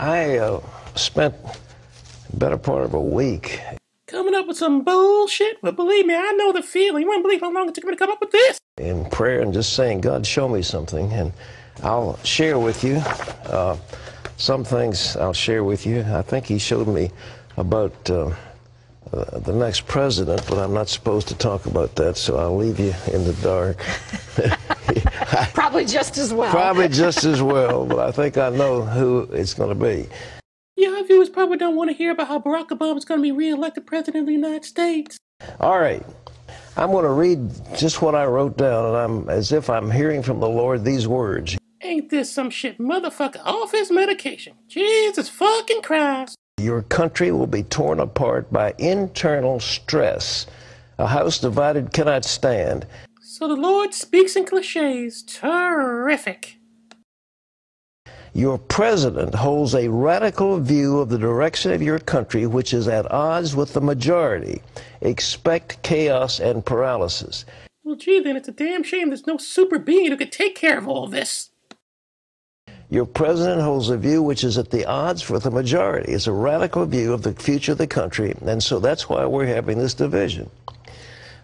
I spent the better part of a week coming up with some bullshit, but believe me, I know the feeling. You wouldn't believe how long it took me to come up with this. In prayer and just saying, God, show me something, and I'll share with you. Some things I'll share with you. I think he showed me about the next president, but I'm not supposed to talk about that, so I'll leave you in the dark. Probably just as well. Probably just as well, but I think I know who it's going to be. Yeah, viewers probably don't want to hear about how Barack Obama's going to be re-elected president of the United States. All right. I'm going to read just what I wrote down, and I'm as if I'm hearing from the Lord these words. Ain't this some shit, motherfucker, off his medication? Jesus fucking Christ. Your country will be torn apart by internal stress. A house divided cannot stand. So the Lord speaks in cliches. Terrific. Your president holds a radical view of the direction of your country, which is at odds with the majority. Expect chaos and paralysis. Well, gee, then it's a damn shame there's no super being who could take care of all this. Your president holds a view which is at the odds with the majority. It's a radical view of the future of the country, and so that's why we're having this division.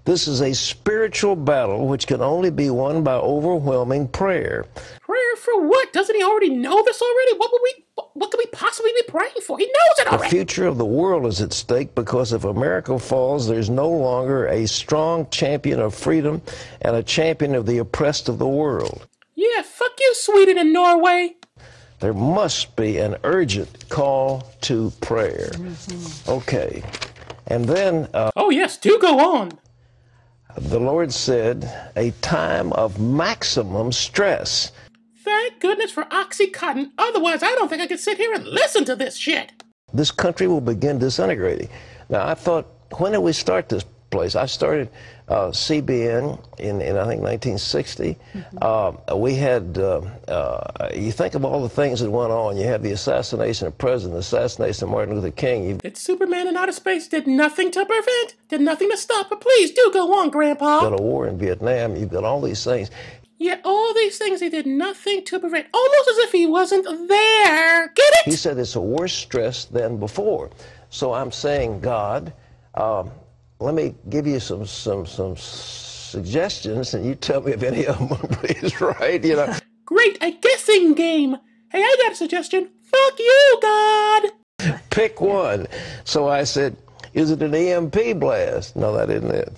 This is a spiritual battle which can only be won by overwhelming prayer. Prayer for what? Doesn't he already know this already? What could we possibly be praying for? He knows it already. The future of the world is at stake because if America falls, there's no longer a strong champion of freedom and a champion of the oppressed of the world. Yeah, fuck you, Sweden and Norway. There must be an urgent call to prayer. Okay. And then... oh, yes, do go on. The Lord said, a time of maximum stress. Thank goodness for Oxycontin. Otherwise, I don't think I could sit here and listen to this shit. This country will begin disintegrating. Now, I thought, when did we start this place? I started CBN in I think, 1960. We had, you think of all the things that went on. You had the assassination of President, the assassination of Martin Luther King. That Superman in outer space did nothing to prevent, did nothing to stop. But please do go on, Grandpa. You've got a war in Vietnam. You've got all these things. Yet all these things he did nothing to prevent, almost as if he wasn't there. Get it? He said it's a worse stress than before. So I'm saying, God, let me give you some suggestions, and you tell me if any of them is right, you know. Great, a guessing game. Hey, I got a suggestion. Fuck you, God. Pick one. So I said, is it an EMP blast? No, that isn't it.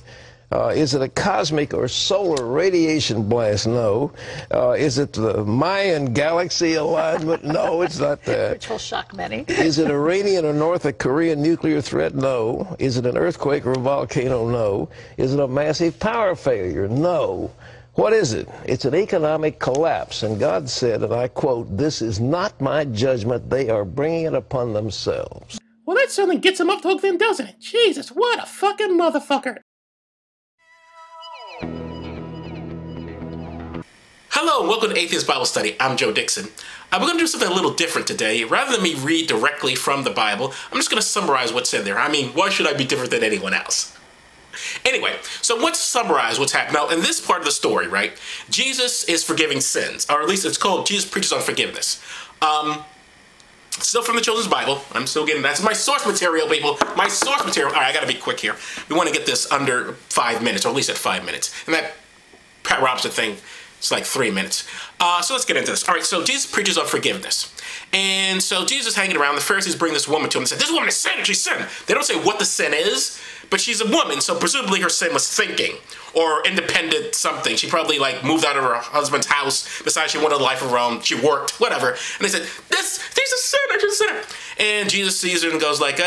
Is it a cosmic or solar radiation blast? No. Is it the Mayan galaxy alignment? No, it's not that. Which will shock many. Is it Iranian or North Korean nuclear threat? No. Is it an earthquake or a volcano? No. Is it a massive power failure? No. What is it? It's an economic collapse. And God said, and I quote, this is not my judgment. They are bringing it upon themselves. Well, that certainly gets him up the hook then, doesn't it? Jesus, what a fucking motherfucker. Hello and welcome to Atheist Bible Study. I'm Joe Dixon. We're going to do something a little different today. Rather than me read directly from the Bible, I'm just going to summarize what's in there. I mean, why should I be different than anyone else? Anyway, so let's summarize what's happened. Now, in this part of the story, right, Jesus is forgiving sins, or at least it's called Jesus Preaches on Forgiveness. Still from the Children's Bible. I'm still getting, that's my source material, people. My source material. All right, I got to be quick here. We want to get this under 5 minutes, or at least at 5 minutes. And that Pat Robertson thing, it's like 3 minutes. So let's get into this. All right, so Jesus preaches on forgiveness. And so Jesus hanging around, the Pharisees bring this woman to him and said, this woman is sinned, she's sinned. They don't say what the sin is, but she's a woman, so presumably her sin was thinking or independent something. She probably like moved out of her husband's house, besides she wanted a life of her own, she worked, whatever. And they said, she's a sinner, she's a sinner. And Jesus sees her and goes like,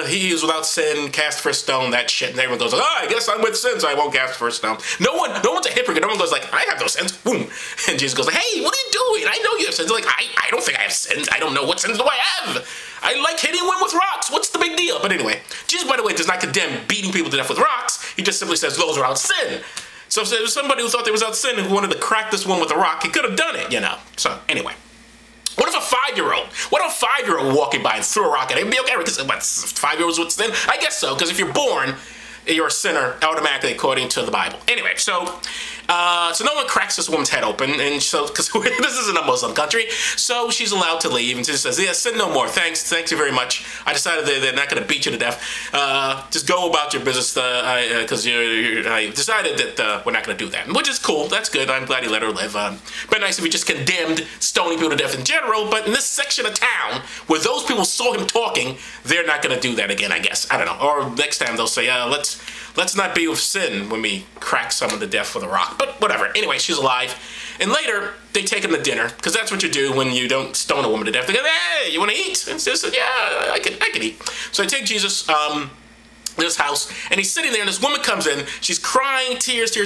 he is without sin, cast first stone, that shit. And everyone goes, I guess I'm with sin, so I won't cast first stone. No one's a hypocrite. No one goes like, I have those sins. Boom. And Jesus goes like, hey, what are you doing? I know you have sins. They're like, I don't think I have sins. I don't know. What sins do I have? I like hitting women with rocks. What's the big deal? But anyway, Jesus, by the way, does not condemn beating people to death with rocks. He just simply says those are out sin. So if there was somebody who thought they was out sin and who wanted to crack this one with a rock, he could have done it, you know. So anyway. What if a 5-year-old walking by and threw a rock at him? It'd be okay, because 5-year-olds would sin? I guess so, because if you're born, you're a sinner automatically according to the Bible. Anyway, so So no one cracks this woman's head open, and so because this isn't a Muslim country, so she's allowed to leave, and she says, "Yeah, sin no more. Thank you very much. I decided they're not going to beat you to death. Just go about your business, because I decided that we're not going to do that," which is cool. That's good. I'm glad he let her live. But nice if he just condemned stoning people to death in general, but in this section of town where those people saw him talking, they're not going to do that again, I guess. I don't know. Or next time they'll say, let's not be with sin when we crack someone to death with a rock. But whatever. Anyway, she's alive. And later, they take him to dinner, because that's what you do when you don't stone a woman to death. They go, "Hey, you want to eat?" And she said, "Yeah, I can eat." So they take Jesus this house, and he's sitting there, and this woman comes in. She's crying, tears,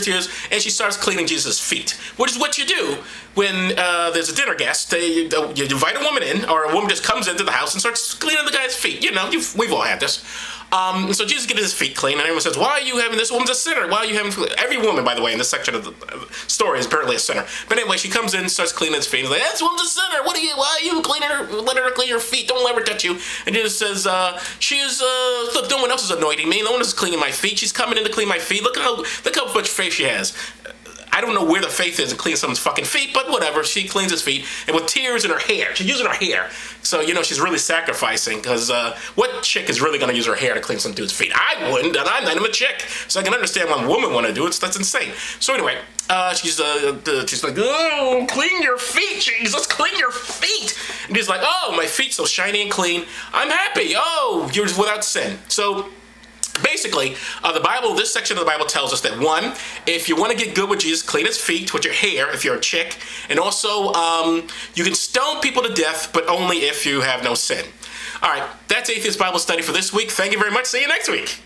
and she starts cleaning Jesus' feet, which is what you do when there's a dinner guest. You invite a woman in, or a woman just comes into the house and starts cleaning the guy's feet. You know, we've all had this. And so Jesus gets his feet clean, and everyone says, "Why are you having this woman's a sinner? Why are you having..." Every woman, by the way, in this section of the story is apparently a sinner. But anyway, she comes in, starts cleaning his feet. He's like, "This woman's a sinner. Why are you cleaning her? Let her clean your feet. Don't let her touch you." And Jesus says, "She is, look, no one else is anointing me. No one is cleaning my feet. She's coming in to clean my feet. Look how much faith she has." I don't know where the faith is in cleaning someone's fucking feet, but whatever. She cleans his feet, and with tears in her hair. She's using her hair. So, she's really sacrificing, because what chick is really going to use her hair to clean some dude's feet? I wouldn't, and I'm not even a chick. So I can understand why a woman want to do it. That's insane. So anyway, she's like, "Oh, clean your feet, Jesus, clean your feet." And he's like, "Oh, my feet so shiny and clean. I'm happy. Oh, you're without sin." So basically, this section of the Bible tells us that, one, if you want to get good with Jesus, clean his feet with your hair if you're a chick. And also, you can stone people to death, but only if you have no sin. All right, that's Atheist Bible Study for this week. Thank you very much. See you next week.